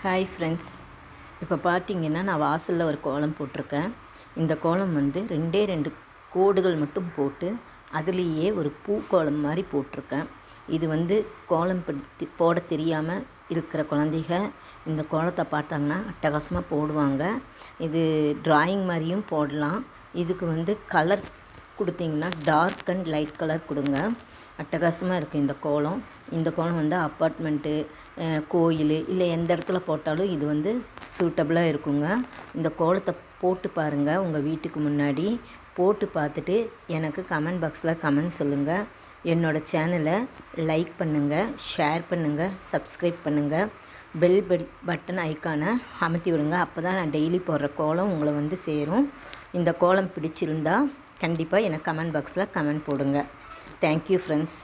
Hi friends, இப்போ பார்த்தீங்கன்னா நான் வாசலில் ஒரு கோலம் போட்டிருக்கேன். இந்த கோலம் வந்து 2 கோடுகள் மட்டும் போட்டு அதுலேயே ஒரு பூ கோலம் மாதிரி போட்டிருக்கேன். இது வந்து கோலம் போட தெரியாமல் இருக்கிற குழந்தைக இந்த கோலத்தை பார்த்தாங்கன்னா அட்டகாசமாக போடுவாங்க. இது ட்ராயிங் மாதிரியும் போடலாம். இதுக்கு வந்து கலர் கொடுத்திங்கன்னா டார்க் அண்ட் லைட் கலர் கொடுங்க. அட்டகாசமாக இருக்குது இந்த கோலம். இந்த கோலம் வந்து அப்பார்ட்மெண்ட்டு, கோயில் இல்லை எந்த இடத்துல போட்டாலும் இது வந்து சூட்டபுளாக இருக்குங்க. இந்த கோலத்தை போட்டு பாருங்கள். உங்கள் வீட்டுக்கு முன்னாடி போட்டு பார்த்துட்டு எனக்கு கமெண்ட் பாக்ஸில் கமெண்ட் சொல்லுங்கள். என்னோடய சேனலை லைக் பண்ணுங்கள், ஷேர் பண்ணுங்கள், சப்ஸ்கிரைப் பண்ணுங்கள். பெல் பட்டன் ஐக்கானை அமுத்தி விடுங்க. அப்போ தான் நான் டெய்லி போடுற கோலம் உங்களை வந்து சேரும். இந்த கோலம் பிடிச்சிருந்தால் கண்டிப்பாக எனக்கு கமெண்ட் பாக்ஸில் கமெண்ட் போடுங்க. Thank you friends.